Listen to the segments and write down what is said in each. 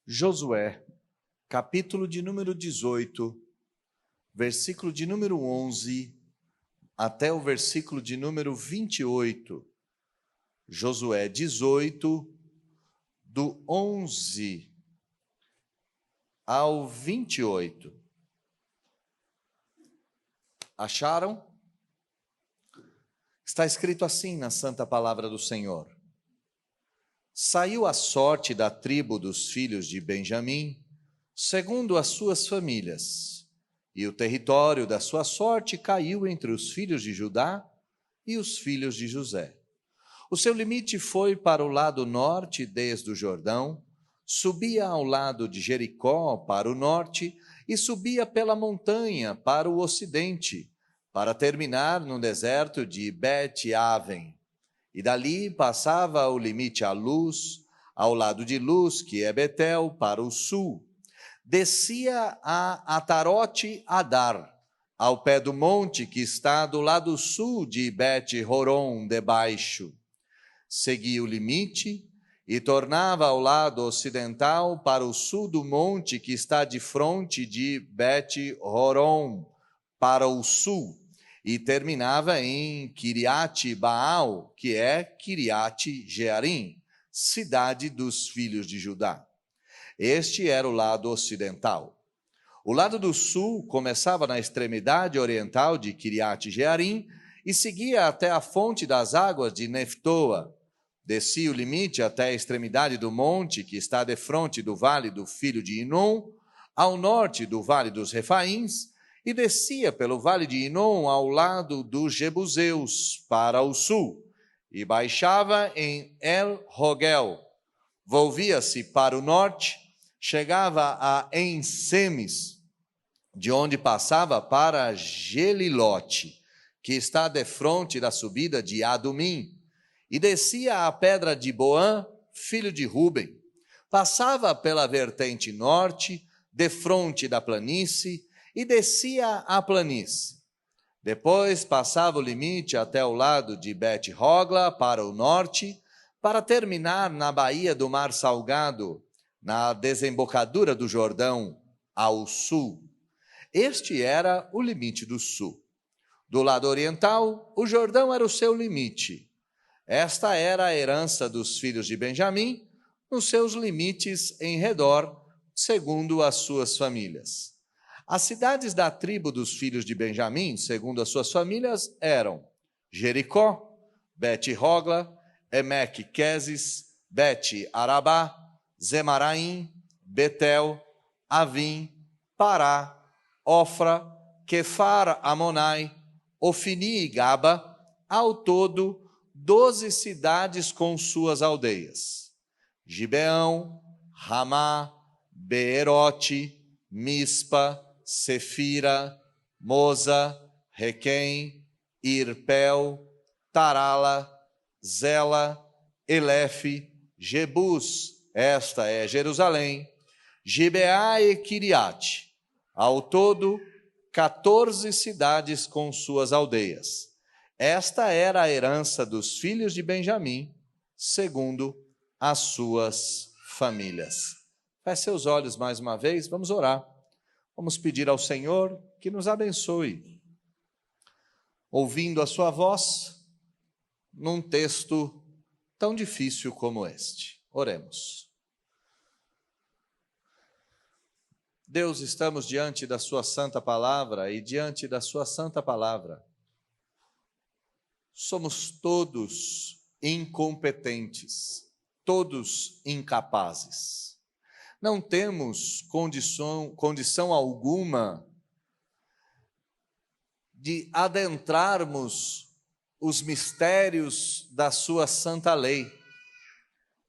Josué, capítulo de número 18, versículo de número 11, até o versículo de número 28. Josué 18, do 11 ao 28. Acharam? Está escrito assim na santa palavra do Senhor. Saiu a sorte da tribo dos filhos de Benjamim, segundo as suas famílias, e o território da sua sorte caiu entre os filhos de Judá e os filhos de José. O seu limite foi para o lado norte, desde o Jordão, subia ao lado de Jericó para o norte e subia pela montanha para o ocidente, para terminar no deserto de Bet-Aven. E dali passava o limite a Luz, ao lado de Luz, que é Betel, para o sul. Descia a Atarote-Adar, ao pé do monte que está do lado sul de Bet-Horon, debaixo. Seguia o limite e tornava ao lado ocidental para o sul do monte que está de frente de Bet-Horon, para o sul. E terminava em Kiriat-Baal, que é Kiriat-Jearim, cidade dos filhos de Judá. Este era o lado ocidental. O lado do sul começava na extremidade oriental de Kiriat-Jearim e seguia até a fonte das águas de Neftoa. Descia o limite até a extremidade do monte, que está defronte do vale do filho de Inom, ao norte do vale dos Refaíns, e descia pelo vale de Inom ao lado dos Jebuseus, para o sul, e baixava em El-Rogel. Volvia-se para o norte, chegava a En-Semes, de onde passava para Gelilote, que está defronte da subida de Adumim, e descia a pedra de Boã, filho de Ruben. Passava pela vertente norte, defronte da planície, e descia a planície. Depois passava o limite até o lado de Bet-Hogla, para o norte, para terminar na baía do Mar Salgado, na desembocadura do Jordão, ao sul. Este era o limite do sul. Do lado oriental, o Jordão era o seu limite. Esta era a herança dos filhos de Benjamim, nos seus limites em redor, segundo as suas famílias. As cidades da tribo dos filhos de Benjamim, segundo as suas famílias, eram Jericó, Bet-Hogla, Emek-Quezes, Bet-Arabá, Zemaraim, Betel, Avim, Pará, Ofra, Quefar-Amonai, Ofni e Gaba, ao todo 12 cidades com suas aldeias. Gibeão, Ramá, Beerote, Mispa, Sefira, Moza, Requém, Irpel, Tarala, Zela, Elefe, Jebus, esta é Jerusalém, Gibeá e Kiriate, ao todo 14 cidades com suas aldeias. Esta era a herança dos filhos de Benjamim, segundo as suas famílias. Feche seus olhos mais uma vez, vamos orar. Vamos pedir ao Senhor que nos abençoe, ouvindo a sua voz, num texto tão difícil como este. Oremos. Deus, estamos diante da sua santa palavra e diante da sua santa palavra. Somos todos incompetentes, todos incapazes. Não temos condição alguma de adentrarmos os mistérios da sua santa lei.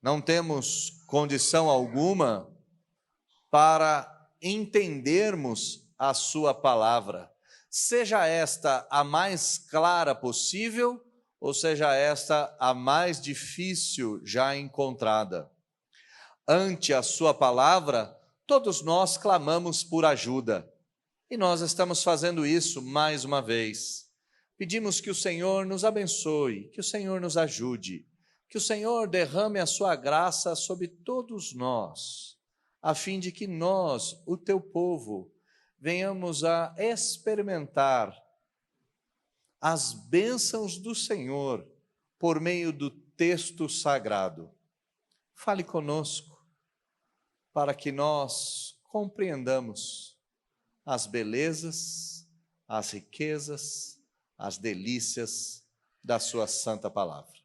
Não temos condição alguma para entendermos a sua palavra, seja esta a mais clara possível, ou seja esta a mais difícil já encontrada. Ante a sua palavra, todos nós clamamos por ajuda. E nós estamos fazendo isso mais uma vez. Pedimos que o Senhor nos abençoe, que o Senhor nos ajude, que o Senhor derrame a sua graça sobre todos nós, a fim de que nós, o teu povo, venhamos a experimentar as bênçãos do Senhor por meio do texto sagrado. Fale conosco, para que nós compreendamos as belezas, as riquezas, as delícias da sua santa palavra.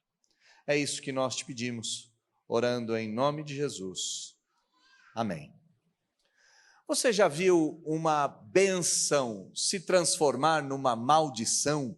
É isso que nós te pedimos, orando em nome de Jesus. Amém. Você já viu uma bênção se transformar numa maldição?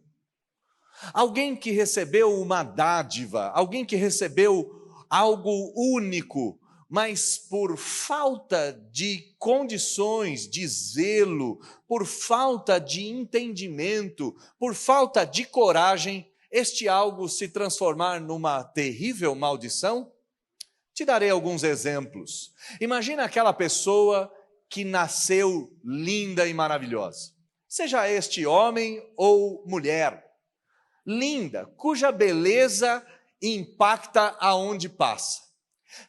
Alguém que recebeu uma dádiva, alguém que recebeu algo único, mas por falta de condições, de zelo, por falta de entendimento, por falta de coragem, este algo se transformar numa terrível maldição? Te darei alguns exemplos. Imagina aquela pessoa que nasceu linda e maravilhosa, seja este homem ou mulher, linda, cuja beleza impacta aonde passa.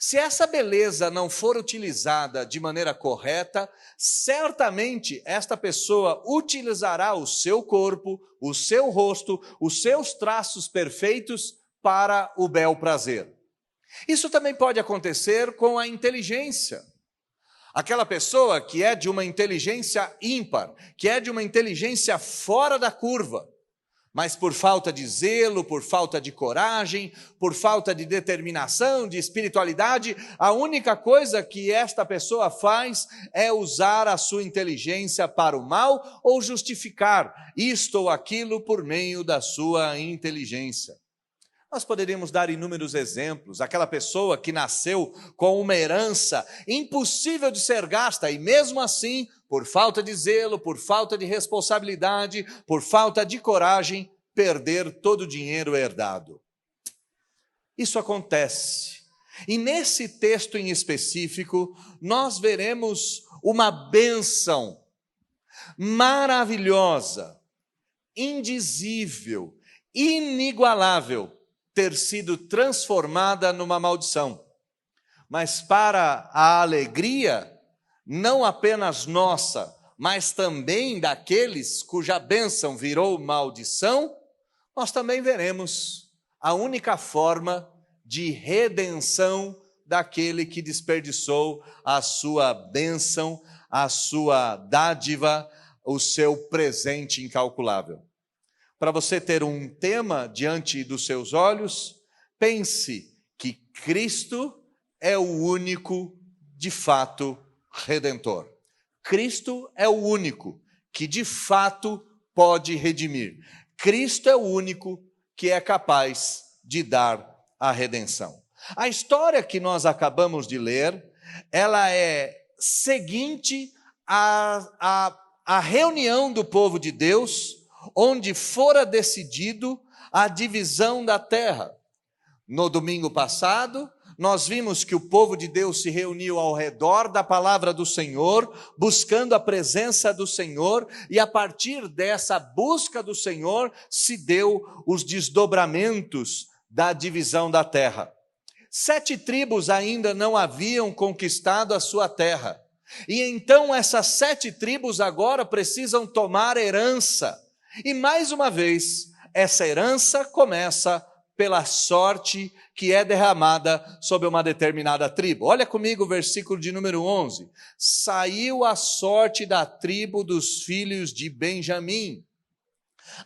Se essa beleza não for utilizada de maneira correta, certamente esta pessoa utilizará o seu corpo, o seu rosto, os seus traços perfeitos para o bel prazer. Isso também pode acontecer com a inteligência. Aquela pessoa que é de uma inteligência ímpar, que é de uma inteligência fora da curva, mas por falta de zelo, por falta de coragem, por falta de determinação, de espiritualidade, a única coisa que esta pessoa faz é usar a sua inteligência para o mal ou justificar isto ou aquilo por meio da sua inteligência. Nós poderíamos dar inúmeros exemplos. Aquela pessoa que nasceu com uma herança impossível de ser gasta e mesmo assim, por falta de zelo, por falta de responsabilidade, por falta de coragem, perder todo o dinheiro herdado. Isso acontece. E nesse texto em específico, nós veremos uma bênção maravilhosa, indizível, inigualável, ter sido transformada numa maldição. Mas para a alegria, não apenas nossa, mas também daqueles cuja bênção virou maldição, nós também veremos a única forma de redenção daquele que desperdiçou a sua bênção, a sua dádiva, o seu presente incalculável. Para você ter um tema diante dos seus olhos, pense que Cristo é o único, de fato, redentor. Cristo é o único que, de fato, pode redimir. Cristo é o único que é capaz de dar a redenção. A história que nós acabamos de ler, ela é seguinte à reunião do povo de Deus, onde fora decidido a divisão da terra. No domingo passado, nós vimos que o povo de Deus se reuniu ao redor da palavra do Senhor, buscando a presença do Senhor, e a partir dessa busca do Senhor, se deu os desdobramentos da divisão da terra. 7 tribos ainda não haviam conquistado a sua terra, e então essas 7 tribos agora precisam tomar herança. E mais uma vez, essa herança começa pela sorte que é derramada sobre uma determinada tribo. Olha comigo o versículo de número 11. Saiu a sorte da tribo dos filhos de Benjamim.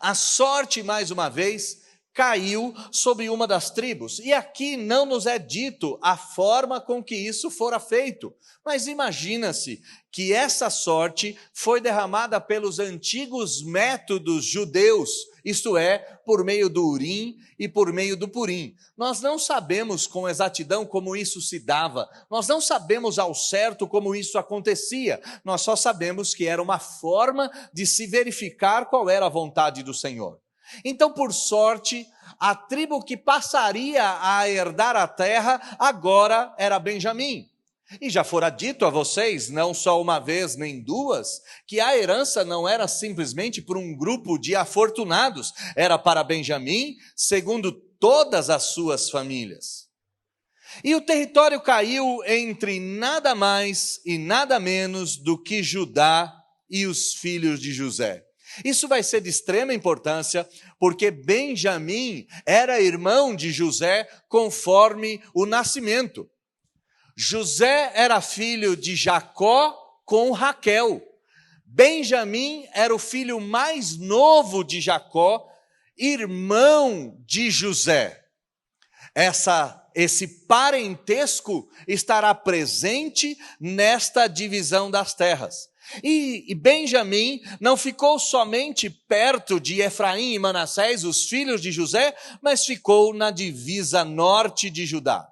A sorte, mais uma vez, caiu sobre uma das tribos. E aqui não nos é dito a forma com que isso fora feito. Mas imagina-se que essa sorte foi derramada pelos antigos métodos judeus, isto é, por meio do Urim e por meio do Purim. Nós não sabemos com exatidão como isso se dava, nós não sabemos ao certo como isso acontecia, nós só sabemos que era uma forma de se verificar qual era a vontade do Senhor. Então, por sorte, a tribo que passaria a herdar a terra agora era Benjamim. E já fora dito a vocês, não só uma vez nem duas, que a herança não era simplesmente por um grupo de afortunados, era para Benjamim, segundo todas as suas famílias. E o território caiu entre nada mais e nada menos do que Judá e os filhos de José. Isso vai ser de extrema importância, porque Benjamim era irmão de José conforme o nascimento. José era filho de Jacó com Raquel. Benjamim era o filho mais novo de Jacó, irmão de José. Esse parentesco estará presente nesta divisão das terras. E Benjamim não ficou somente perto de Efraim e Manassés, os filhos de José, mas ficou na divisa norte de Judá.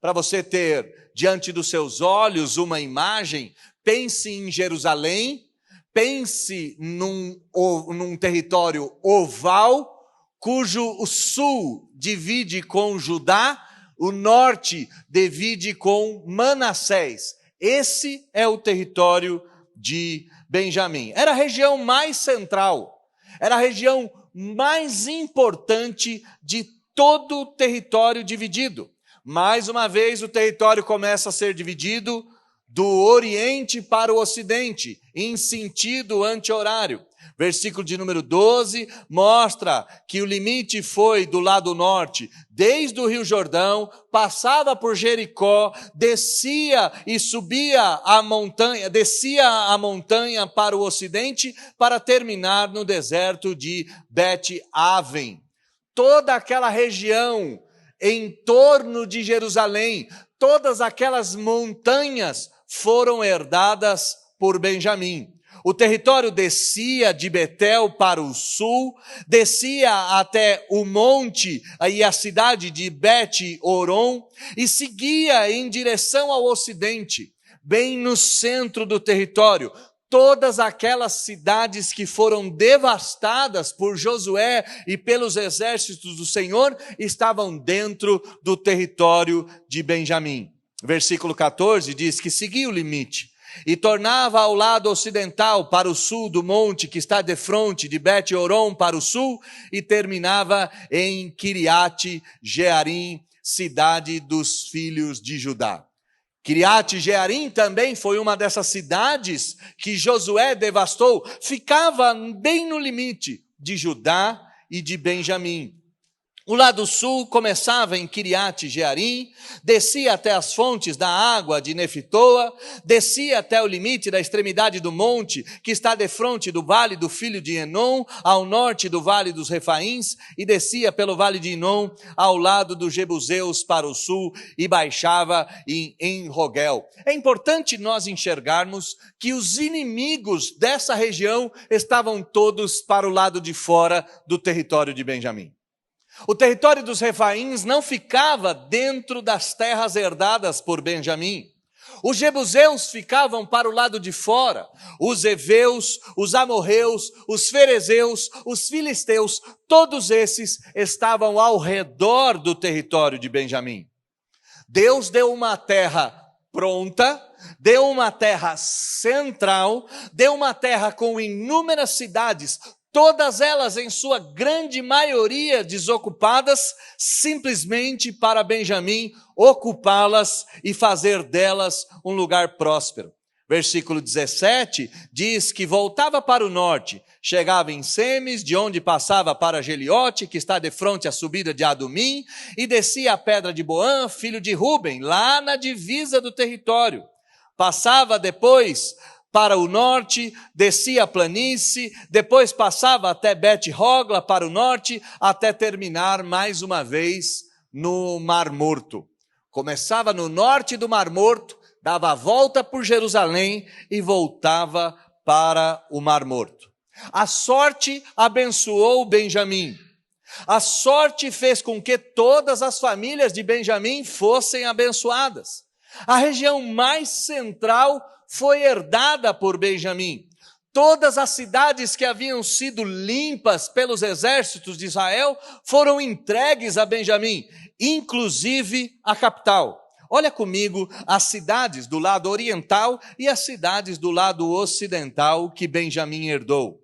Para você ter diante dos seus olhos uma imagem, pense em Jerusalém, pense num território oval, cujo o sul divide com Judá, o norte divide com Manassés. Esse é o território de Benjamim. Era a região mais central, era a região mais importante de todo o território dividido. Mais uma vez, o território começa a ser dividido do oriente para o ocidente, em sentido anti-horário. Versículo de número 12 mostra que o limite foi do lado norte, desde o Rio Jordão, passava por Jericó, descia e subia a montanha para o ocidente, para terminar no deserto de Bet-Aven. Toda aquela região em torno de Jerusalém, todas aquelas montanhas foram herdadas por Benjamim. O território descia de Betel para o sul, descia até o monte e a cidade de Bet-Horon e seguia em direção ao ocidente, bem no centro do território. Todas aquelas cidades que foram devastadas por Josué e pelos exércitos do Senhor estavam dentro do território de Benjamim. Versículo 14 diz que seguia o limite e tornava ao lado ocidental para o sul do monte que está defronte de Bet-Horon para o sul e terminava em Quiriate-Jearim, cidade dos filhos de Judá. Quiriate-Jearim também foi uma dessas cidades que Josué devastou, ficava bem no limite de Judá e de Benjamim. O lado sul começava em Quiriate-Jearim, descia até as fontes da água de Nefitoa, descia até o limite da extremidade do monte, que está defronte do vale do filho de Enom, ao norte do vale dos Refaíns, e descia pelo vale de Inom, ao lado dos Jebuseus para o sul, e baixava em Rogel. É importante nós enxergarmos que os inimigos dessa região estavam todos para o lado de fora do território de Benjamim. O território dos Refaíns não ficava dentro das terras herdadas por Benjamim. Os Jebuseus ficavam para o lado de fora. Os heveus, os amorreus, os ferezeus, os filisteus, todos esses estavam ao redor do território de Benjamim. Deus deu uma terra pronta, deu uma terra central, deu uma terra com inúmeras cidades, todas elas, em sua grande maioria, desocupadas, simplesmente para Benjamim ocupá-las e fazer delas um lugar próspero. Versículo 17 diz que voltava para o norte, chegava em Semes, de onde passava para Geliote, que está defronte à subida de Adumim, e descia a pedra de Boã, filho de Ruben, lá na divisa do território. Passava depois para o norte, descia a planície, depois passava até Bet-Hogla para o norte, até terminar mais uma vez no Mar Morto. Começava no norte do Mar Morto, dava a volta por Jerusalém e voltava para o Mar Morto. A sorte abençoou Benjamim. A sorte fez com que todas as famílias de Benjamim fossem abençoadas. A região mais central foi herdada por Benjamim. Todas as cidades que haviam sido limpas pelos exércitos de Israel foram entregues a Benjamim, inclusive a capital. Olha comigo as cidades do lado oriental e as cidades do lado ocidental que Benjamim herdou.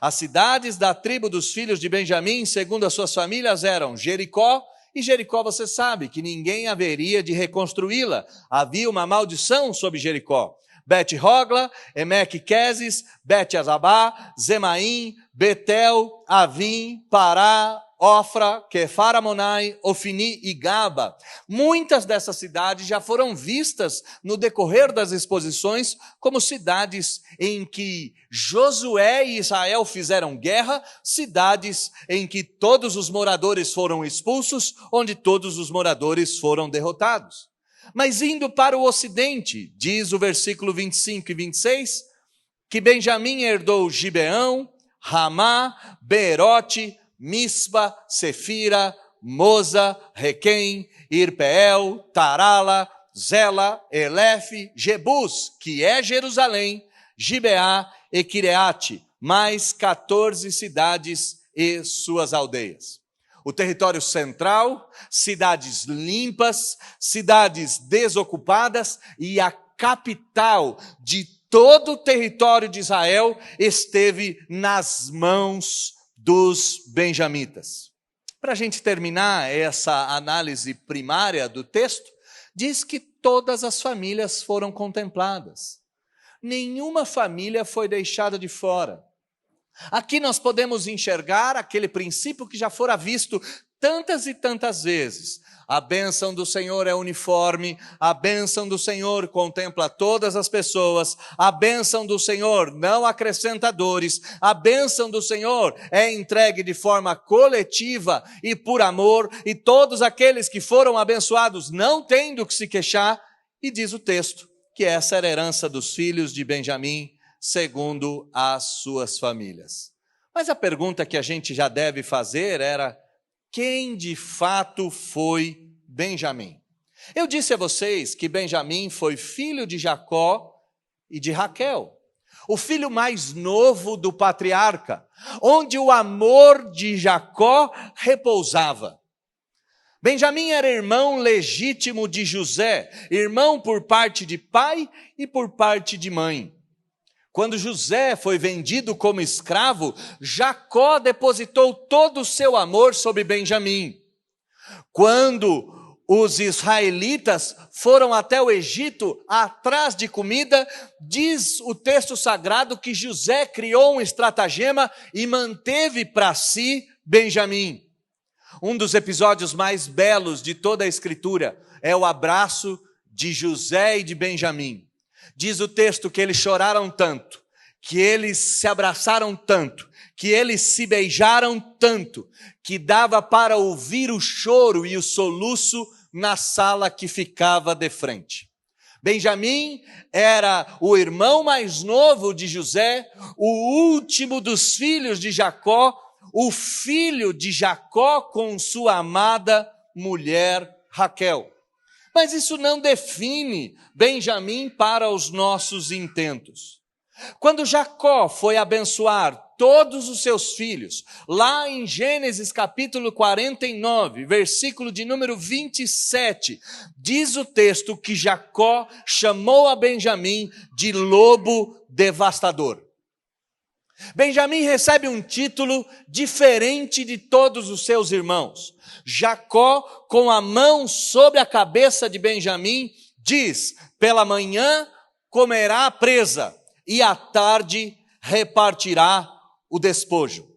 As cidades da tribo dos filhos de Benjamim, segundo as suas famílias, eram Jericó, E Jericó, você sabe que ninguém haveria de reconstruí-la. Havia uma maldição sobre Jericó. Bet-Hogla, Emeque-Quezes, Bet-Azabá, Zemaim, Betel, Avim, Pará, Ofra, Quefaramonai, Ofini e Gaba. Muitas dessas cidades já foram vistas no decorrer das exposições como cidades em que Josué e Israel fizeram guerra, cidades em que todos os moradores foram expulsos, onde todos os moradores foram derrotados. Mas indo para o ocidente, diz o versículo 25 e 26, que Benjamim herdou Gibeão, Ramá, Beerote, Mispa, Sefira, Moza, Requém, Irpeel, Tarala, Zela, Elefe, Jebus, que é Jerusalém, Gibeá e Quireate, mais 14 cidades e suas aldeias. O território central, cidades limpas, cidades desocupadas e a capital de todo o território de Israel esteve nas mãos dos benjamitas. Para a gente terminar essa análise primária do texto, diz que todas as famílias foram contempladas. Nenhuma família foi deixada de fora. Aqui nós podemos enxergar aquele princípio que já fora visto tantas e tantas vezes. A bênção do Senhor é uniforme, a bênção do Senhor contempla todas as pessoas, a bênção do Senhor não acrescenta dores, a bênção do Senhor é entregue de forma coletiva e por amor, e todos aqueles que foram abençoados não têm do que se queixar, e diz o texto que essa era a herança dos filhos de Benjamim, segundo as suas famílias. Mas a pergunta que a gente já deve fazer era: quem de fato foi Benjamim? Eu disse a vocês que Benjamim foi filho de Jacó e de Raquel, o filho mais novo do patriarca, onde o amor de Jacó repousava. Benjamim era irmão legítimo de José, irmão por parte de pai e por parte de mãe. Quando José foi vendido como escravo, Jacó depositou todo o seu amor sobre Benjamim. Quando os israelitas foram até o Egito atrás de comida, diz o texto sagrado que José criou um estratagema e manteve para si Benjamim. Um dos episódios mais belos de toda a Escritura é o abraço de José e de Benjamim. Diz o texto que eles choraram tanto, que eles se abraçaram tanto, que eles se beijaram tanto, que dava para ouvir o choro e o soluço na sala que ficava de frente. Benjamim era o irmão mais novo de José, o último dos filhos de Jacó, o filho de Jacó com sua amada mulher Raquel. Mas isso não define Benjamim para os nossos intentos. Quando Jacó foi abençoar todos os seus filhos, lá em Gênesis capítulo 49, versículo de número 27, diz o texto que Jacó chamou a Benjamim de lobo devastador. Benjamim recebe um título diferente de todos os seus irmãos. Jacó, com a mão sobre a cabeça de Benjamim, diz: pela manhã comerá a presa e à tarde repartirá o despojo.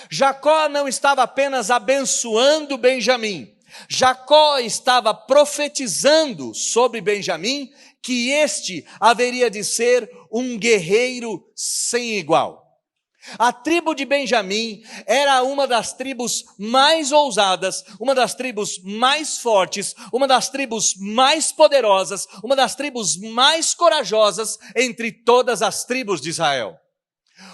Jacó não estava apenas abençoando Benjamim, Jacó estava profetizando sobre Benjamim que este haveria de ser um guerreiro sem igual. A tribo de Benjamim era uma das tribos mais ousadas, uma das tribos mais fortes, uma das tribos mais poderosas, uma das tribos mais corajosas entre todas as tribos de Israel.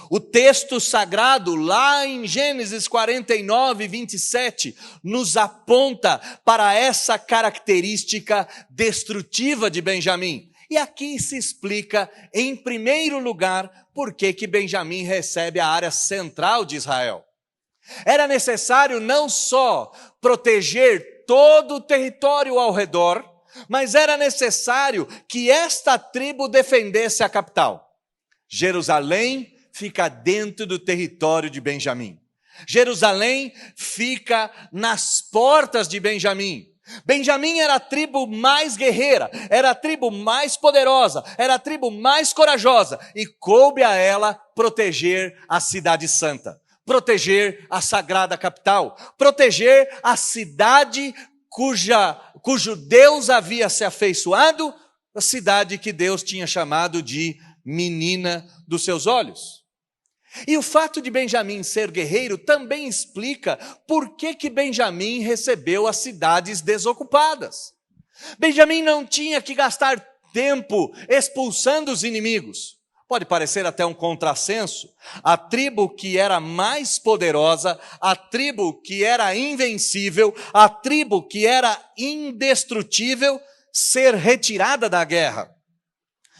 O texto sagrado, lá em Gênesis 49, 27, nos aponta para essa característica destrutiva de Benjamim. E aqui se explica, em primeiro lugar, por que Benjamim recebe a área central de Israel. Era necessário não só proteger todo o território ao redor, mas era necessário que esta tribo defendesse a capital. Jerusalém fica dentro do território de Benjamim. Jerusalém fica nas portas de Benjamim. Benjamim era a tribo mais guerreira, era a tribo mais poderosa, era a tribo mais corajosa, e coube a ela proteger a cidade santa, proteger a sagrada capital, proteger a cidade cujo Deus havia se afeiçoado, a cidade que Deus tinha chamado de menina dos seus olhos. E o fato de Benjamim ser guerreiro também explica por que Benjamim recebeu as cidades desocupadas. Benjamim não tinha que gastar tempo expulsando os inimigos. Pode parecer até um contrassenso. A tribo que era mais poderosa, a tribo que era invencível, a tribo que era indestrutível, ser retirada da guerra.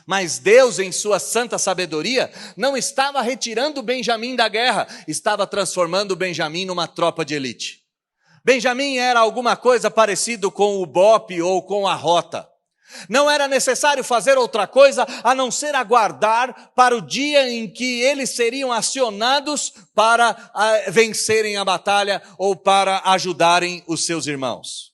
Mas Deus, em sua santa sabedoria, não estava retirando Benjamim da guerra, estava transformando Benjamim numa tropa de elite. Benjamim era alguma coisa parecido com o BOPE ou com a Rota. Não era necessário fazer outra coisa a não ser aguardar para o dia em que eles seriam acionados para vencerem a batalha ou para ajudarem os seus irmãos.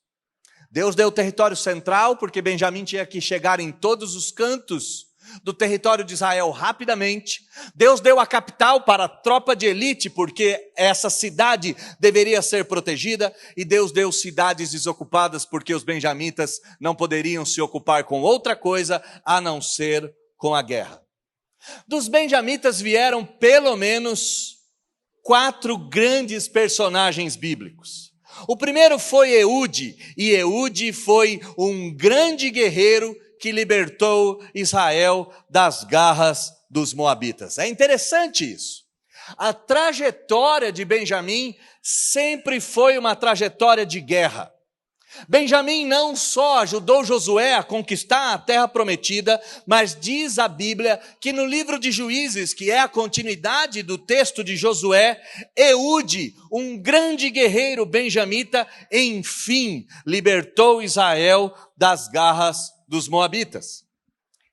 Deus deu o território central, porque Benjamim tinha que chegar em todos os cantos do território de Israel rapidamente. Deus deu a capital para a tropa de elite, porque essa cidade deveria ser protegida. E Deus deu cidades desocupadas, porque os benjamitas não poderiam se ocupar com outra coisa a não ser com a guerra. Dos benjamitas vieram pelo menos 4 grandes personagens bíblicos. O primeiro foi Eude, e Eude foi um grande guerreiro que libertou Israel das garras dos moabitas. É interessante isso. A trajetória de Benjamim sempre foi uma trajetória de guerra. Benjamim não só ajudou Josué a conquistar a terra prometida, mas diz a Bíblia que no livro de Juízes, que é a continuidade do texto de Josué, Eude, um grande guerreiro benjamita, enfim, libertou Israel das garras dos moabitas.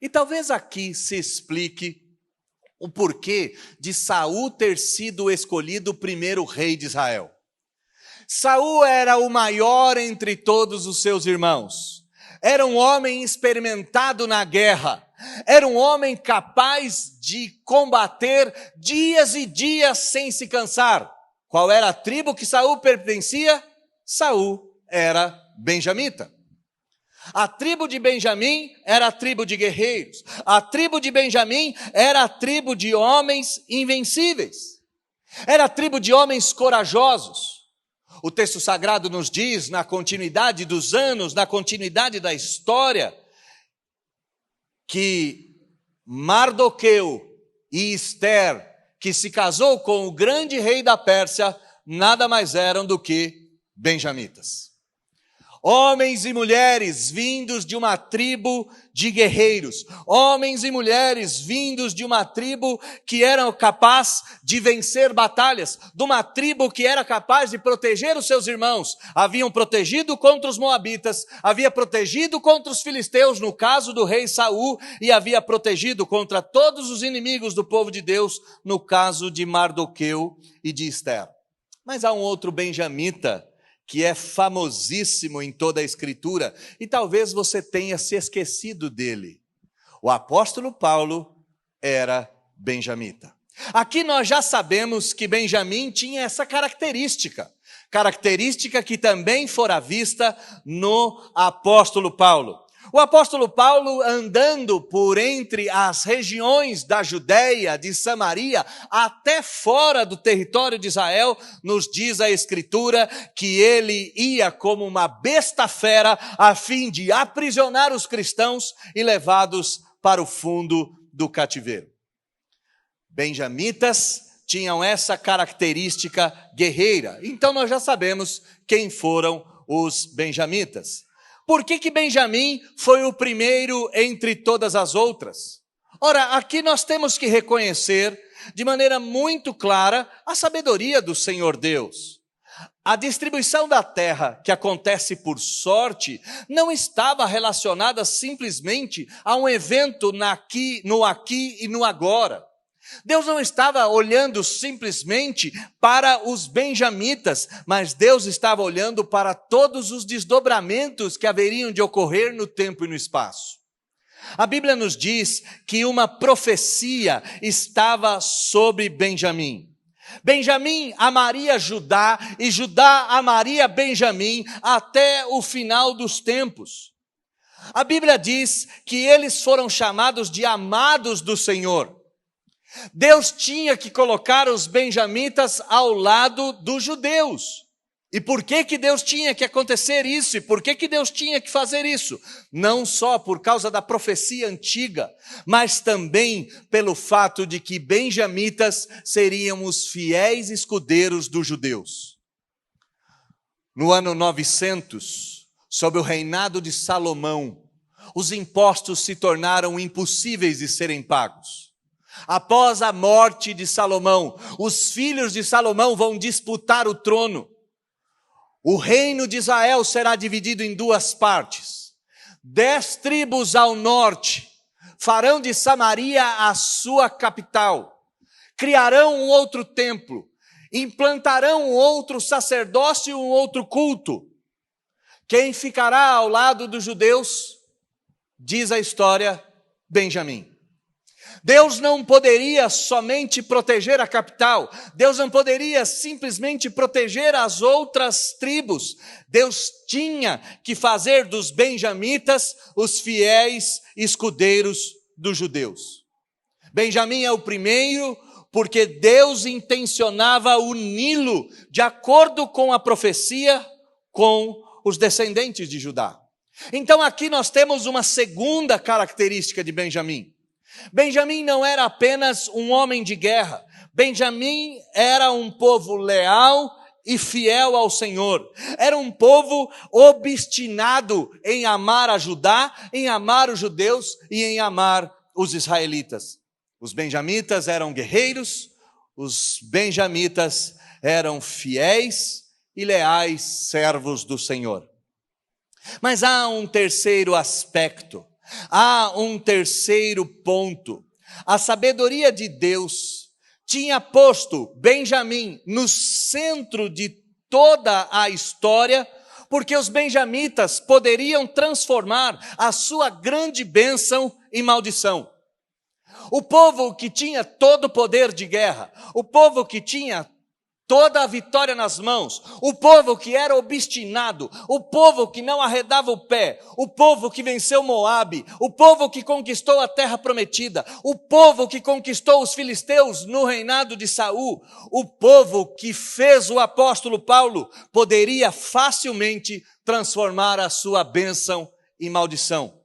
E talvez aqui se explique o porquê de Saul ter sido escolhido o primeiro rei de Israel. Saul era o maior entre todos os seus irmãos. Era um homem experimentado na guerra. Era um homem capaz de combater dias e dias sem se cansar. Qual era a tribo que Saul pertencia? Saul era benjamita. A tribo de Benjamim era a tribo de guerreiros. A tribo de Benjamim era a tribo de homens invencíveis. Era a tribo de homens corajosos. O texto sagrado nos diz, na continuidade dos anos, na continuidade da história, que Mardoqueu e Ester, que se casou com o grande rei da Pérsia, nada mais eram do que benjamitas. Homens e mulheres vindos de uma tribo de guerreiros. Homens e mulheres vindos de uma tribo que eram capaz de vencer batalhas. De uma tribo que era capaz de proteger os seus irmãos. Haviam protegido contra os moabitas. Havia protegido contra os filisteus, no caso do rei Saul. E havia protegido contra todos os inimigos do povo de Deus, no caso de Mardoqueu e de Ester. Mas há um outro benjamita que é famosíssimo em toda a Escritura, e talvez você tenha se esquecido dele. O apóstolo Paulo era benjamita. Aqui nós já sabemos que Benjamim tinha essa característica que também fora vista no apóstolo Paulo. O apóstolo Paulo, andando por entre as regiões da Judéia, de Samaria, até fora do território de Israel, nos diz a Escritura que ele ia como uma besta fera a fim de aprisionar os cristãos e levá-los para o fundo do cativeiro. Benjamitas tinham essa característica guerreira. Então nós já sabemos quem foram os benjamitas. Por que Benjamim foi o primeiro entre todas as outras? Ora, aqui nós temos que reconhecer de maneira muito clara a sabedoria do Senhor Deus. A distribuição da terra, que acontece por sorte, não estava relacionada simplesmente a um evento no aqui e no agora. Deus não estava olhando simplesmente para os benjamitas, mas Deus estava olhando para todos os desdobramentos que haveriam de ocorrer no tempo e no espaço. A Bíblia nos diz que uma profecia estava sobre Benjamim. Benjamim amaria Judá e Judá amaria Benjamim até o final dos tempos. A Bíblia diz que eles foram chamados de amados do Senhor. Deus tinha que colocar os benjamitas ao lado dos judeus. E por que Deus tinha que acontecer isso? E por que Deus tinha que fazer isso? Não só por causa da profecia antiga, mas também pelo fato de que benjamitas seriam os fiéis escudeiros dos judeus. No ano 900, sob o reinado de Salomão, os impostos se tornaram impossíveis de serem pagos. Após a morte de Salomão, os filhos de Salomão vão disputar o trono. O reino de Israel será dividido em duas partes. 10 tribos ao norte farão de Samaria a sua capital. Criarão um outro templo. Implantarão um outro sacerdócio e um outro culto. Quem ficará ao lado dos judeus? Diz a história, Benjamim. Deus não poderia somente proteger a capital, Deus não poderia simplesmente proteger as outras tribos, Deus tinha que fazer dos benjamitas os fiéis escudeiros dos judeus. Benjamim é o primeiro, porque Deus intencionava uni-lo de acordo com a profecia com os descendentes de Judá. Então aqui nós temos uma segunda característica de Benjamim. Benjamim não era apenas um homem de guerra. Benjamim era um povo leal e fiel ao Senhor. Era um povo obstinado em amar a Judá, em amar os judeus e em amar os israelitas. Os benjamitas eram guerreiros, os benjamitas eram fiéis e leais servos do Senhor. Mas há um terceiro aspecto. Há um terceiro ponto. A sabedoria de Deus tinha posto Benjamim no centro de toda a história, porque os benjamitas poderiam transformar a sua grande bênção em maldição. O povo que tinha todo o poder de guerra, o povo que tinha toda a vitória nas mãos, o povo que era obstinado, o povo que não arredava o pé, o povo que venceu Moabe, o povo que conquistou a terra prometida, o povo que conquistou os filisteus no reinado de Saul, o povo que fez o apóstolo Paulo, poderia facilmente transformar a sua bênção em maldição.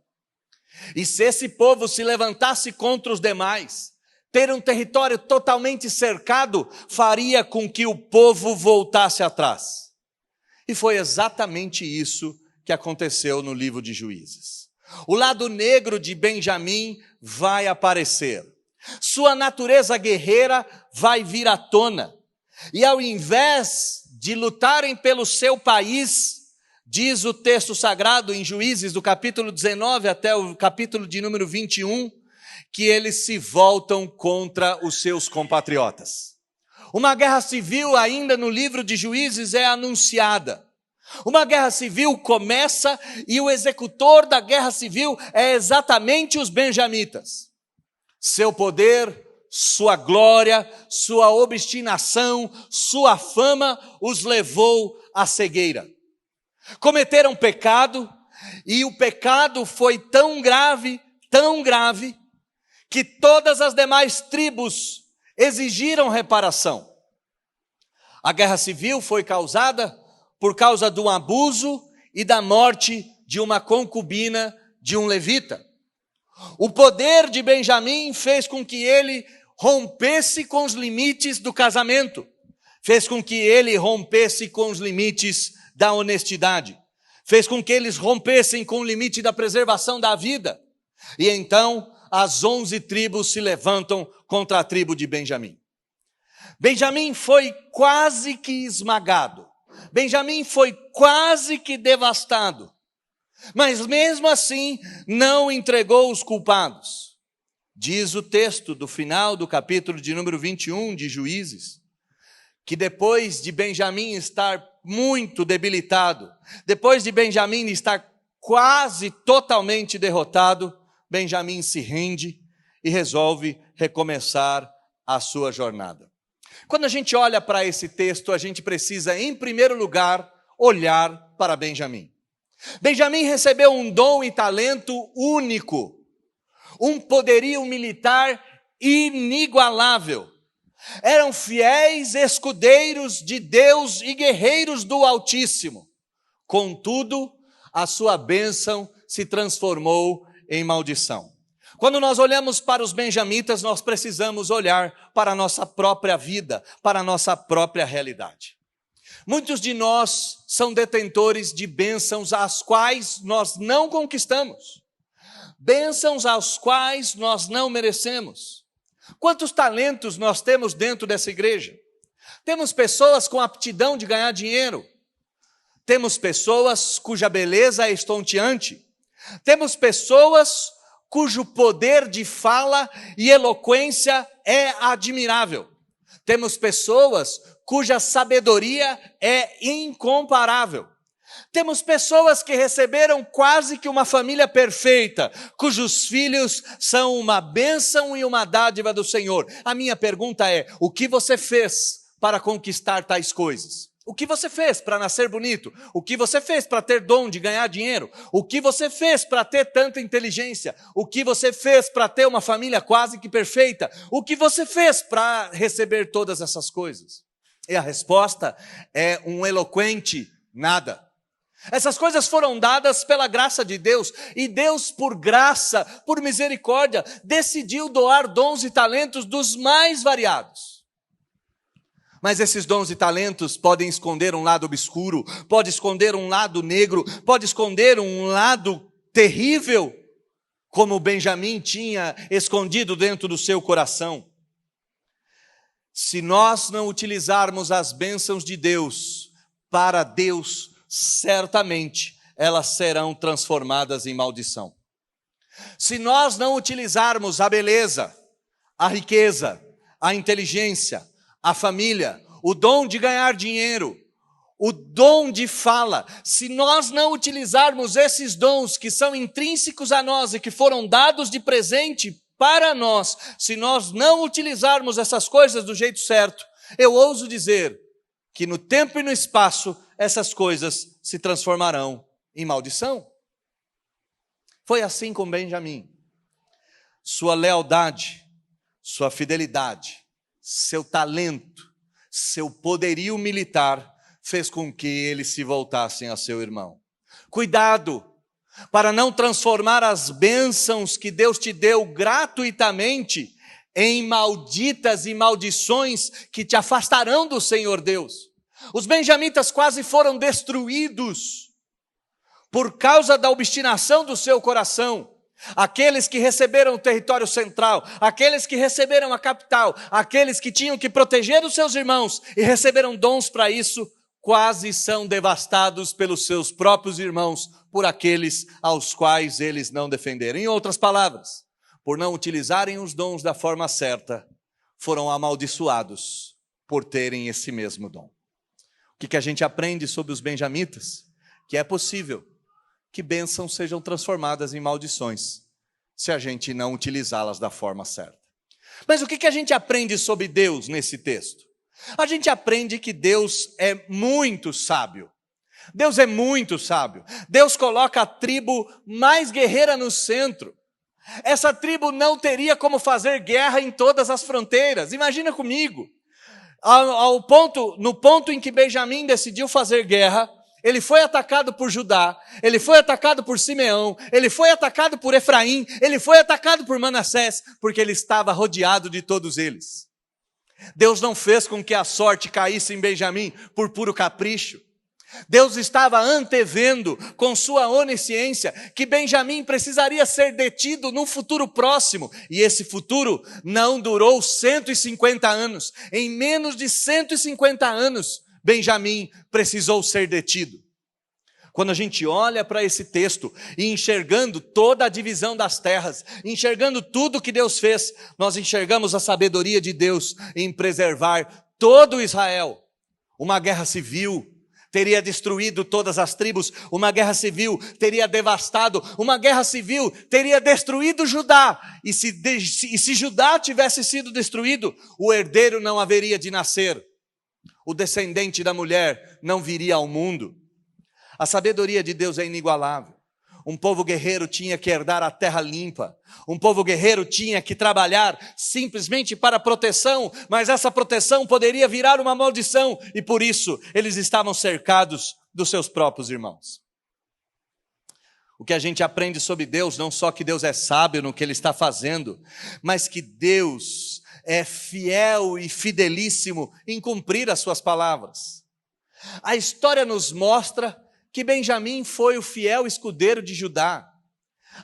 E se esse povo se levantasse contra os demais, ter um território totalmente cercado faria com que o povo voltasse atrás. E foi exatamente isso que aconteceu no livro de Juízes. O lado negro de Benjamim vai aparecer. Sua natureza guerreira vai vir à tona. E ao invés de lutarem pelo seu país, diz o texto sagrado em Juízes, do capítulo 19 até o capítulo de número 21, que eles se voltam contra os seus compatriotas. Uma guerra civil ainda no livro de Juízes é anunciada. Uma guerra civil começa e o executor da guerra civil é exatamente os benjamitas. Seu poder, sua glória, sua obstinação, sua fama os levou à cegueira. Cometeram pecado e o pecado foi tão grave, que todas as demais tribos exigiram reparação. A guerra civil foi causada por causa do abuso e da morte de uma concubina de um levita. O poder de Benjamim fez com que ele rompesse com os limites do casamento, fez com que ele rompesse com os limites da honestidade, fez com que eles rompessem com o limite da preservação da vida. E então as 11 tribos se levantam contra a tribo de Benjamim. Benjamim foi quase que esmagado. Benjamim foi quase que devastado. Mas mesmo assim, não entregou os culpados. Diz o texto do final do capítulo de número 21 de Juízes, que depois de Benjamim estar muito debilitado, depois de Benjamim estar quase totalmente derrotado, Benjamim se rende e resolve recomeçar a sua jornada. Quando a gente olha para esse texto, a gente precisa, em primeiro lugar, olhar para Benjamim. Benjamim recebeu um dom e talento único, um poderio militar inigualável. Eram fiéis escudeiros de Deus e guerreiros do Altíssimo. Contudo, a sua bênção se transformou em maldição. Quando nós olhamos para os benjamitas, nós precisamos olhar para a nossa própria vida, para a nossa própria realidade. Muitos de nós são detentores de bênçãos as quais nós não conquistamos, bênçãos aos quais nós não merecemos. Quantos talentos nós temos dentro dessa igreja? Temos pessoas com aptidão de ganhar dinheiro, temos pessoas cuja beleza é estonteante, temos pessoas cujo poder de fala e eloquência é admirável, temos pessoas cuja sabedoria é incomparável. Temos pessoas que receberam quase que uma família perfeita, cujos filhos são uma bênção e uma dádiva do Senhor. A minha pergunta é: o que você fez para conquistar tais coisas? O que você fez para nascer bonito? O que você fez para ter dom de ganhar dinheiro? O que você fez para ter tanta inteligência? O que você fez para ter uma família quase que perfeita? O que você fez para receber todas essas coisas? E a resposta é um eloquente nada. Essas coisas foram dadas pela graça de Deus, e Deus, por graça, por misericórdia, decidiu doar dons e talentos dos mais variados. Mas esses dons e talentos podem esconder um lado obscuro, pode esconder um lado negro, pode esconder um lado terrível, como Benjamim tinha escondido dentro do seu coração. Se nós não utilizarmos as bênçãos de Deus para Deus, certamente elas serão transformadas em maldição. Se nós não utilizarmos a beleza, a riqueza, a inteligência, a família, o dom de ganhar dinheiro, o dom de fala, se nós não utilizarmos esses dons que são intrínsecos a nós e que foram dados de presente para nós, se nós não utilizarmos essas coisas do jeito certo, eu ouso dizer que no tempo e no espaço essas coisas se transformarão em maldição. Foi assim com Benjamim. Sua lealdade, sua fidelidade, seu talento, seu poderio militar fez com que eles se voltassem a seu irmão. Cuidado para não transformar as bênçãos que Deus te deu gratuitamente em malditas e maldições que te afastarão do Senhor Deus. Os benjamitas quase foram destruídos por causa da obstinação do seu coração. Aqueles que receberam o território central, aqueles que receberam a capital, aqueles que tinham que proteger os seus irmãos e receberam dons para isso, quase são devastados pelos seus próprios irmãos, por aqueles aos quais eles não defenderam. Em outras palavras, por não utilizarem os dons da forma certa, foram amaldiçoados por terem esse mesmo dom. O que a gente aprende sobre os benjamitas? Que é possível que bênçãos sejam transformadas em maldições, se a gente não utilizá-las da forma certa. Mas o que a gente aprende sobre Deus nesse texto? A gente aprende que Deus é muito sábio. Deus é muito sábio. Deus coloca a tribo mais guerreira no centro. Essa tribo não teria como fazer guerra em todas as fronteiras. Imagina comigo. No ponto em que Benjamim decidiu fazer guerra, ele foi atacado por Judá, ele foi atacado por Simeão, ele foi atacado por Efraim, ele foi atacado por Manassés, porque ele estava rodeado de todos eles. Deus não fez com que a sorte caísse em Benjamim por puro capricho. Deus estava antevendo, com sua onisciência, que Benjamim precisaria ser detido num futuro próximo, e esse futuro não durou 150 anos. Em menos de 150 anos, Benjamim precisou ser detido. Quando a gente olha para esse texto e enxergando toda a divisão das terras, enxergando tudo que Deus fez, nós enxergamos a sabedoria de Deus em preservar todo Israel. Uma guerra civil teria destruído todas as tribos, uma guerra civil teria devastado, uma guerra civil teria destruído Judá. E se Judá tivesse sido destruído, o herdeiro não haveria de nascer, o descendente da mulher não viria ao mundo. A sabedoria de Deus é inigualável. Um povo guerreiro tinha que herdar a terra limpa. Um povo guerreiro tinha que trabalhar simplesmente para proteção, mas essa proteção poderia virar uma maldição, e por isso eles estavam cercados dos seus próprios irmãos. O que a gente aprende sobre Deus, não só que Deus é sábio no que Ele está fazendo, mas que Deus é fiel e fidelíssimo em cumprir as suas palavras. A história nos mostra que Benjamim foi o fiel escudeiro de Judá.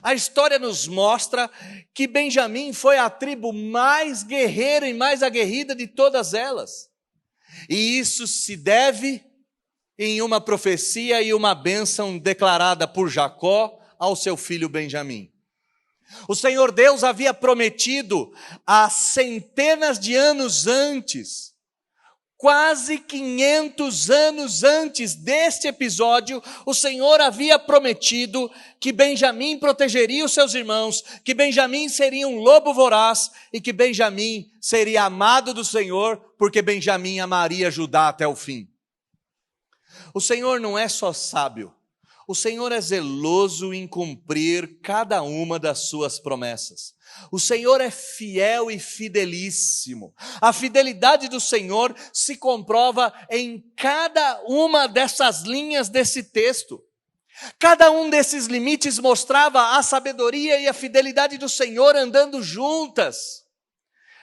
A história nos mostra que Benjamim foi a tribo mais guerreira e mais aguerrida de todas elas. E isso se deve em uma profecia e uma bênção declarada por Jacó ao seu filho Benjamim. O Senhor Deus havia prometido há centenas de anos antes, quase 500 anos antes deste episódio, o Senhor havia prometido que Benjamim protegeria os seus irmãos, que Benjamim seria um lobo voraz e que Benjamim seria amado do Senhor, porque Benjamim amaria Judá até o fim. O Senhor não é só sábio, o Senhor é zeloso em cumprir cada uma das suas promessas. O Senhor é fiel e fidelíssimo. A fidelidade do Senhor se comprova em cada uma dessas linhas desse texto. Cada um desses limites mostrava a sabedoria e a fidelidade do Senhor andando juntas.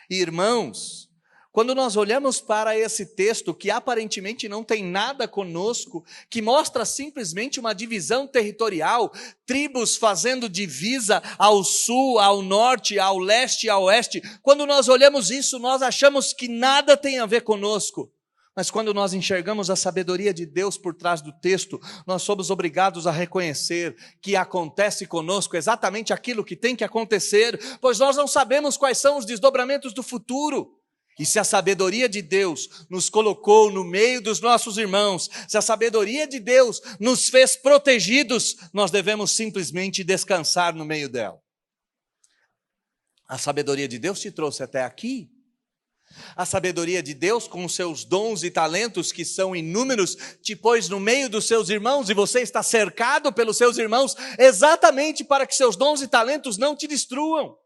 Irmãos, quando nós olhamos para esse texto, que aparentemente não tem nada conosco, que mostra simplesmente uma divisão territorial, tribos fazendo divisa ao sul, ao norte, ao leste e ao oeste, quando nós olhamos isso, nós achamos que nada tem a ver conosco. Mas quando nós enxergamos a sabedoria de Deus por trás do texto, nós somos obrigados a reconhecer que acontece conosco exatamente aquilo que tem que acontecer, pois nós não sabemos quais são os desdobramentos do futuro. E se a sabedoria de Deus nos colocou no meio dos nossos irmãos, se a sabedoria de Deus nos fez protegidos, nós devemos simplesmente descansar no meio dela. A sabedoria de Deus te trouxe até aqui. A sabedoria de Deus, com os seus dons e talentos, que são inúmeros, te pôs no meio dos seus irmãos, e você está cercado pelos seus irmãos, exatamente para que seus dons e talentos não te destruam.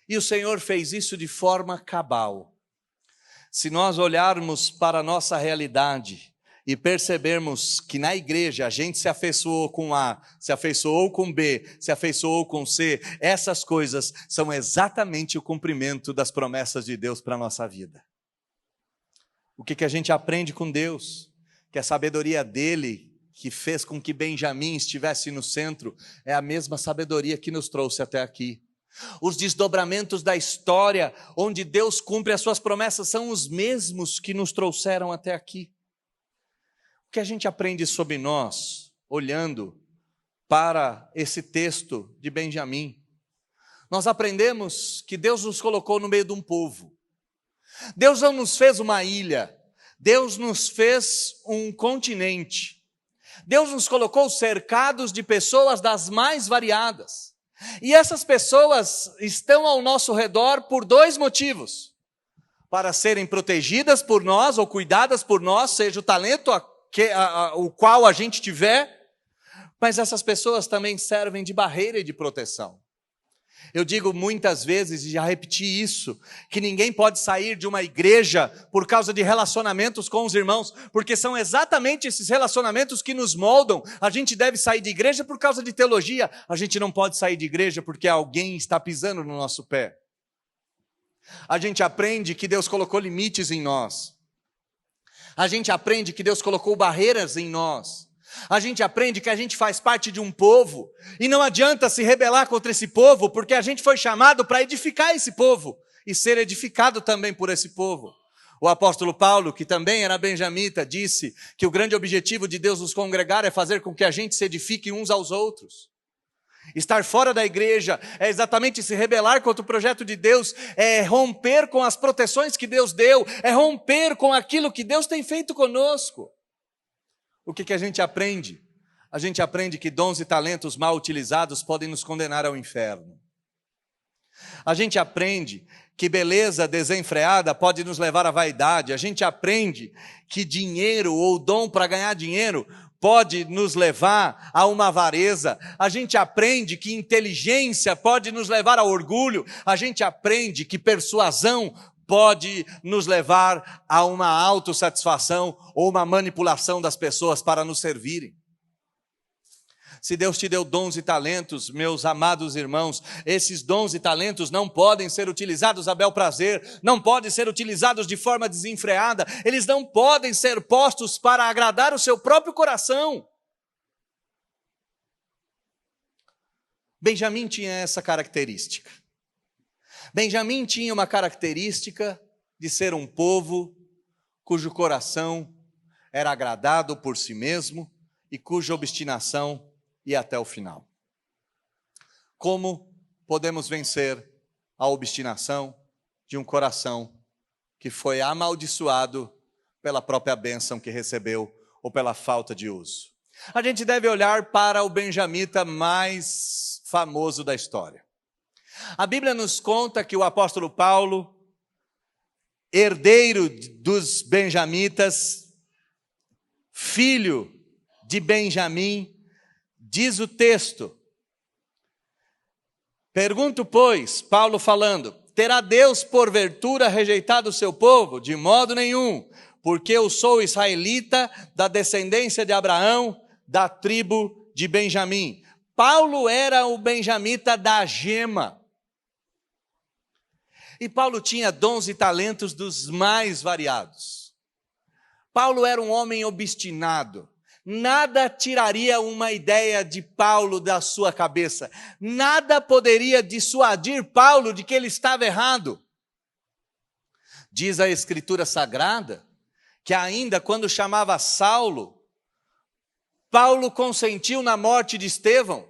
E o Senhor fez isso de forma cabal. Se nós olharmos para a nossa realidade e percebermos que na igreja a gente se afeiçoou com A, se afeiçoou com B, se afeiçoou com C, essas coisas são exatamente o cumprimento das promessas de Deus para a nossa vida. O que a gente aprende com Deus? Que a sabedoria dele, que fez com que Benjamim estivesse no centro, é a mesma sabedoria que nos trouxe até aqui. Os desdobramentos da história, onde Deus cumpre as suas promessas, são os mesmos que nos trouxeram até aqui. O que a gente aprende sobre nós, olhando para esse texto de Benjamim? Nós aprendemos que Deus nos colocou no meio de um povo. Deus não nos fez uma ilha, Deus nos fez um continente. Deus nos colocou cercados de pessoas das mais variadas. E essas pessoas estão ao nosso redor por dois motivos: para serem protegidas por nós ou cuidadas por nós, seja o talento o qual a gente tiver, mas essas pessoas também servem de barreira e de proteção. Eu digo muitas vezes, e já repeti isso, que ninguém pode sair de uma igreja por causa de relacionamentos com os irmãos, porque são exatamente esses relacionamentos que nos moldam. A gente deve sair de igreja por causa de teologia, a gente não pode sair de igreja porque alguém está pisando no nosso pé. A gente aprende que Deus colocou limites em nós. A gente aprende que Deus colocou barreiras em nós. A gente aprende que a gente faz parte de um povo, e não adianta se rebelar contra esse povo, porque a gente foi chamado para edificar esse povo, e ser edificado também por esse povo. O apóstolo Paulo, que também era benjamita, disse que o grande objetivo de Deus nos congregar é fazer com que a gente se edifique uns aos outros. Estar fora da igreja é exatamente se rebelar contra o projeto de Deus, é romper com as proteções que Deus deu, é romper com aquilo que Deus tem feito conosco. O que a gente aprende? A gente aprende que dons e talentos mal utilizados podem nos condenar ao inferno. A gente aprende que beleza desenfreada pode nos levar à vaidade. A gente aprende que dinheiro ou dom para ganhar dinheiro pode nos levar a uma avareza. A gente aprende que inteligência pode nos levar ao orgulho. A gente aprende que persuasão pode nos levar a uma autossatisfação ou uma manipulação das pessoas para nos servirem. Se Deus te deu dons e talentos, meus amados irmãos, esses dons e talentos não podem ser utilizados a bel prazer, não podem ser utilizados de forma desenfreada, eles não podem ser postos para agradar o seu próprio coração. Benjamim tinha essa característica. Benjamim tinha uma característica de ser um povo cujo coração era agradado por si mesmo e cuja obstinação ia até o final. Como podemos vencer a obstinação de um coração que foi amaldiçoado pela própria bênção que recebeu ou pela falta de uso? A gente deve olhar para o benjamita mais famoso da história. A Bíblia nos conta que o apóstolo Paulo, herdeiro dos benjamitas, filho de Benjamim, diz o texto, pergunto, pois, Paulo falando, terá Deus porventura rejeitado o seu povo? De modo nenhum, porque eu sou israelita da descendência de Abraão, da tribo de Benjamim. Paulo era o benjamita da gema. E Paulo tinha dons e talentos dos mais variados. Paulo era um homem obstinado. Nada tiraria uma ideia de Paulo da sua cabeça. Nada poderia dissuadir Paulo de que ele estava errado. Diz a Escritura Sagrada que ainda quando chamava Saulo, Paulo consentiu na morte de Estevão.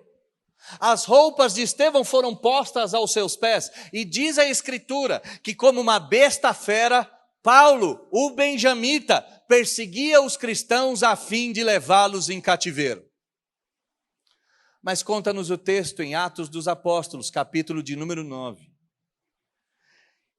As roupas de Estevão foram postas aos seus pés. E diz a Escritura que como uma besta fera, Paulo, o benjamita, perseguia os cristãos a fim de levá-los em cativeiro. Mas conta-nos o texto em Atos dos Apóstolos, capítulo de número 9,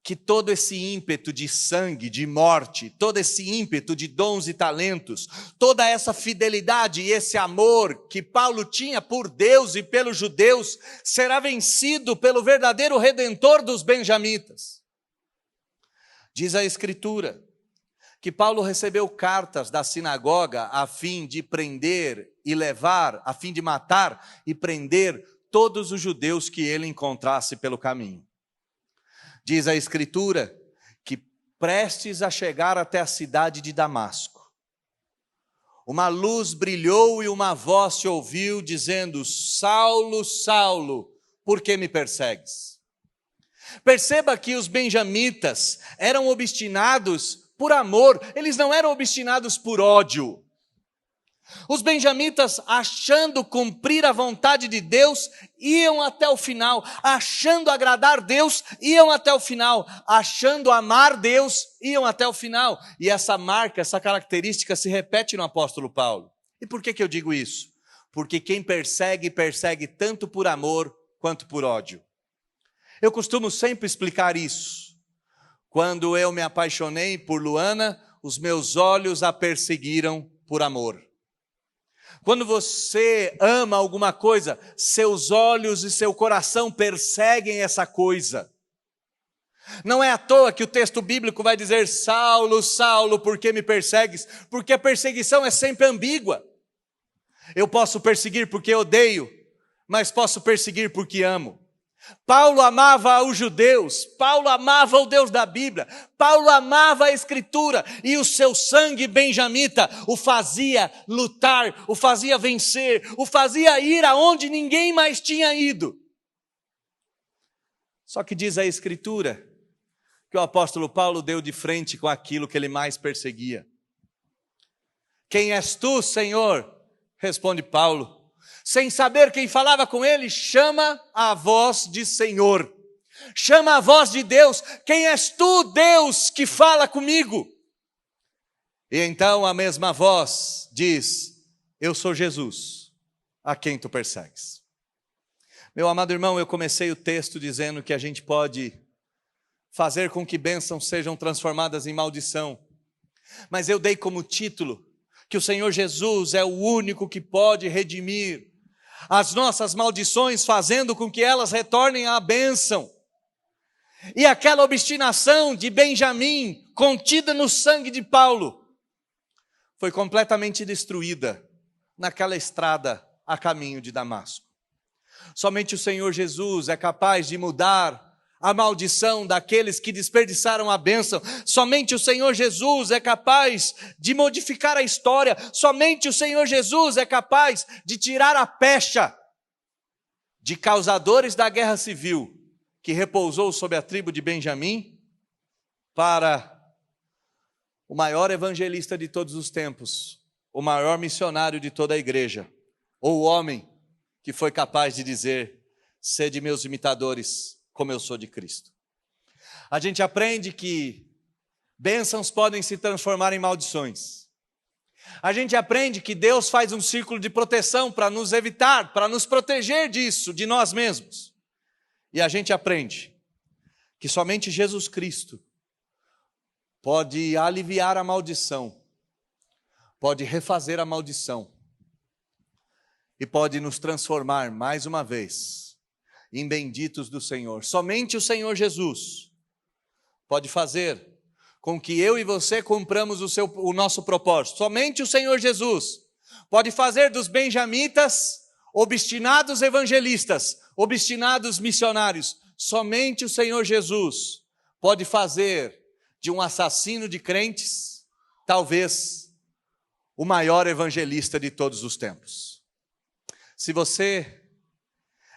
que todo esse ímpeto de sangue, de morte, todo esse ímpeto de dons e talentos, toda essa fidelidade e esse amor que Paulo tinha por Deus e pelos judeus, será vencido pelo verdadeiro redentor dos benjamitas. Diz a Escritura que Paulo recebeu cartas da sinagoga a fim de prender e levar, a fim de matar e prender todos os judeus que ele encontrasse pelo caminho. Diz a Escritura que prestes a chegar até a cidade de Damasco, uma luz brilhou e uma voz se ouviu dizendo: Saulo, Saulo, por que me persegues? Perceba que os benjamitas eram obstinados por amor, eles não eram obstinados por ódio. Os benjamitas, achando cumprir a vontade de Deus, iam até o final, achando agradar Deus, iam até o final, achando amar Deus, iam até o final. E essa marca, essa característica se repete no apóstolo Paulo. E por que eu digo isso? Porque quem persegue, persegue tanto por amor quanto por ódio. Eu costumo sempre explicar isso. Quando eu me apaixonei por Luana, os meus olhos a perseguiram por amor. Quando você ama alguma coisa, seus olhos e seu coração perseguem essa coisa. Não é à toa que o texto bíblico vai dizer: Saulo, Saulo, por que me persegues? Porque a perseguição é sempre ambígua. Eu posso perseguir porque odeio, mas posso perseguir porque amo. Paulo amava os judeus, Paulo amava o Deus da Bíblia, Paulo amava a Escritura, e o seu sangue benjamita o fazia lutar, o fazia vencer, o fazia ir aonde ninguém mais tinha ido. Só que diz a Escritura que o apóstolo Paulo deu de frente com aquilo que ele mais perseguia. Quem és tu, Senhor? Responde Paulo. Sem saber quem falava com ele, chama a voz de Senhor. Chama a voz de Deus. Quem és tu, Deus, que fala comigo? E então a mesma voz diz: eu sou Jesus, a quem tu persegues. Meu amado irmão, eu comecei o texto dizendo que a gente pode fazer com que bênçãos sejam transformadas em maldição. Mas eu dei como título que o Senhor Jesus é o único que pode redimir as nossas maldições, fazendo com que elas retornem à bênção. E aquela obstinação de Benjamim, contida no sangue de Paulo, foi completamente destruída naquela estrada a caminho de Damasco. Somente o Senhor Jesus é capaz de mudar a maldição daqueles que desperdiçaram a bênção. Somente o Senhor Jesus é capaz de modificar a história. Somente o Senhor Jesus é capaz de tirar a pecha de causadores da guerra civil que repousou sobre a tribo de Benjamim para o maior evangelista de todos os tempos, o maior missionário de toda a igreja, ou o homem que foi capaz de dizer: sede meus imitadores, como eu sou de Cristo. A gente aprende que bênçãos podem se transformar em maldições. A gente aprende que Deus faz um círculo de proteção para nos evitar, para nos proteger disso, de nós mesmos. E a gente aprende que somente Jesus Cristo pode aliviar a maldição, pode refazer a maldição e pode nos transformar mais uma vez em benditos do Senhor. Somente o Senhor Jesus pode fazer com que eu e você cumpramos o nosso propósito. Somente o Senhor Jesus pode fazer dos benjamitas obstinados evangelistas, obstinados missionários. Somente o Senhor Jesus pode fazer de um assassino de crentes, talvez, o maior evangelista de todos os tempos. Se você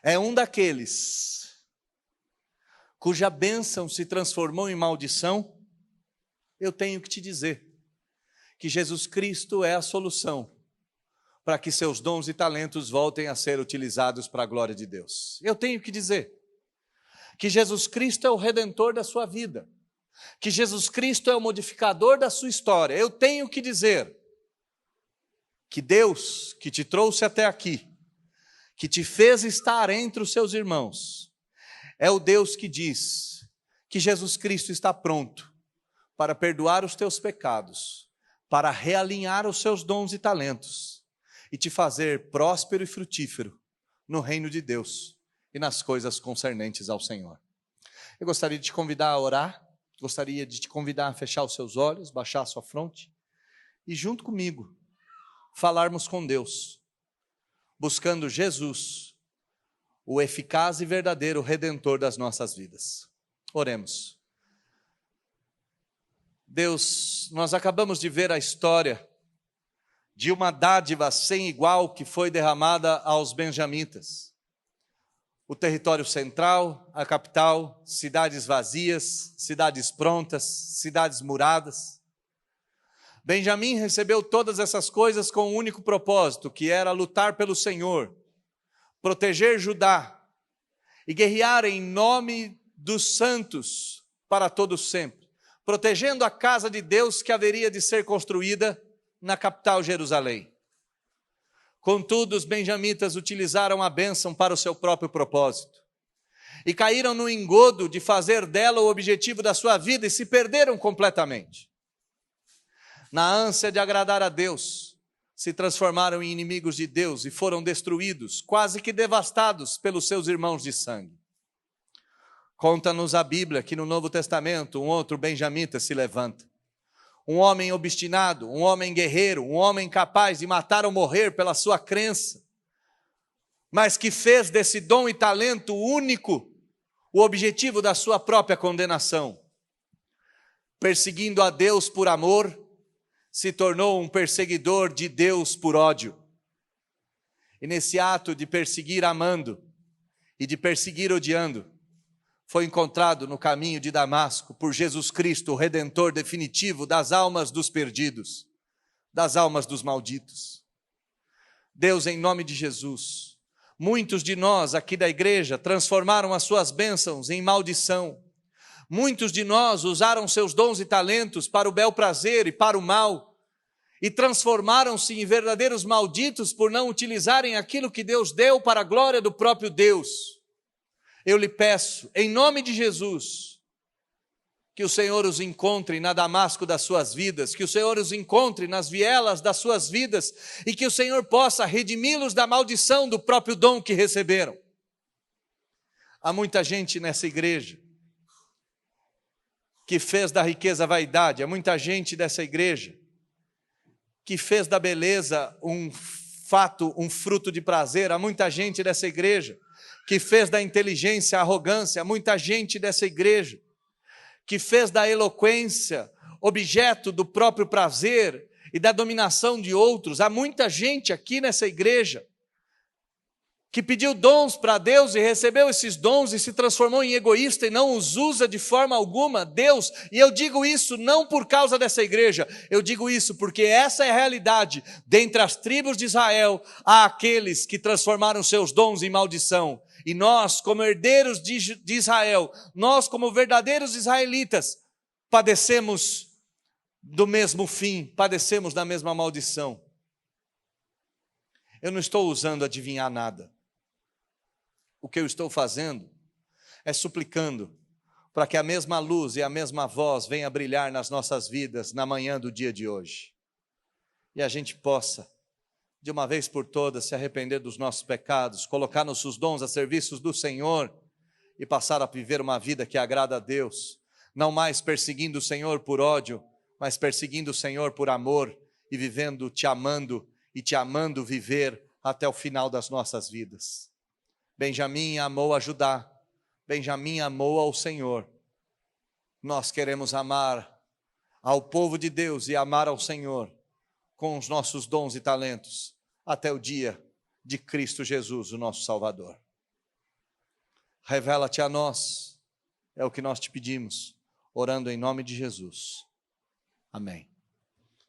é um daqueles cuja bênção se transformou em maldição, eu tenho que te dizer que Jesus Cristo é a solução para que seus dons e talentos voltem a ser utilizados para a glória de Deus. Eu tenho que dizer que Jesus Cristo é o redentor da sua vida, que Jesus Cristo é o modificador da sua história. Eu tenho que dizer que Deus, que te trouxe até aqui, que te fez estar entre os seus irmãos, é o Deus que diz que Jesus Cristo está pronto para perdoar os teus pecados, para realinhar os seus dons e talentos e te fazer próspero e frutífero no reino de Deus e nas coisas concernentes ao Senhor. Eu gostaria de te convidar a orar, gostaria de te convidar a fechar os seus olhos, baixar a sua fronte e junto comigo falarmos com Deus, buscando Jesus, o eficaz e verdadeiro Redentor das nossas vidas. Oremos. Deus, nós acabamos de ver a história de uma dádiva sem igual que foi derramada aos benjamitas. O território central, a capital, cidades vazias, cidades prontas, cidades muradas. Benjamim recebeu todas essas coisas com um único propósito, que era lutar pelo Senhor, proteger Judá e guerrear em nome dos santos para todos sempre, protegendo a casa de Deus que haveria de ser construída na capital Jerusalém. Contudo, os benjamitas utilizaram a bênção para o seu próprio propósito e caíram no engodo de fazer dela o objetivo da sua vida e se perderam completamente. Na ânsia de agradar a Deus, se transformaram em inimigos de Deus e foram destruídos, quase que devastados pelos seus irmãos de sangue. Conta-nos a Bíblia que no Novo Testamento um outro benjamita se levanta. Um homem obstinado, um homem guerreiro, um homem capaz de matar ou morrer pela sua crença, mas que fez desse dom e talento único o objetivo da sua própria condenação. Perseguindo a Deus por amor, se tornou um perseguidor de Deus por ódio. E nesse ato de perseguir amando e de perseguir odiando, foi encontrado no caminho de Damasco por Jesus Cristo, o Redentor definitivo das almas dos perdidos, das almas dos malditos. Deus, em nome de Jesus, muitos de nós aqui da igreja transformaram as suas bênçãos em maldição. Muitos de nós usaram seus dons e talentos para o bel prazer e para o mal, e transformaram-se em verdadeiros malditos por não utilizarem aquilo que Deus deu para a glória do próprio Deus. Eu lhe peço, em nome de Jesus, que o Senhor os encontre na Damasco das suas vidas, que o Senhor os encontre nas vielas das suas vidas, e que o Senhor possa redimi-los da maldição do próprio dom que receberam. Há muita gente nessa igreja que fez da riqueza vaidade, há muita gente dessa igreja que fez da beleza um fruto de prazer, há muita gente dessa igreja que fez da inteligência arrogância, há muita gente dessa igreja que fez da eloquência objeto do próprio prazer e da dominação de outros. Há muita gente aqui nessa igreja que pediu dons para Deus e recebeu esses dons e se transformou em egoísta e não os usa de forma alguma, Deus. E eu digo isso não por causa dessa igreja, eu digo isso porque essa é a realidade. Dentre as tribos de Israel, há aqueles que transformaram seus dons em maldição. E nós, como herdeiros de Israel, nós como verdadeiros israelitas, padecemos do mesmo fim, padecemos da mesma maldição. Eu não estou usando adivinhar nada. O que eu estou fazendo é suplicando para que a mesma luz e a mesma voz venha brilhar nas nossas vidas na manhã do dia de hoje. E a gente possa, de uma vez por todas, se arrepender dos nossos pecados, colocar nossos dons a serviço do Senhor e passar a viver uma vida que agrada a Deus, não mais perseguindo o Senhor por ódio, mas perseguindo o Senhor por amor e vivendo te amando viver até o final das nossas vidas. Benjamim amou a Judá, Benjamim amou ao Senhor. Nós queremos amar ao povo de Deus e amar ao Senhor com os nossos dons e talentos, até o dia de Cristo Jesus, o nosso Salvador. Revela-te a nós, é o que nós te pedimos, orando em nome de Jesus. Amém.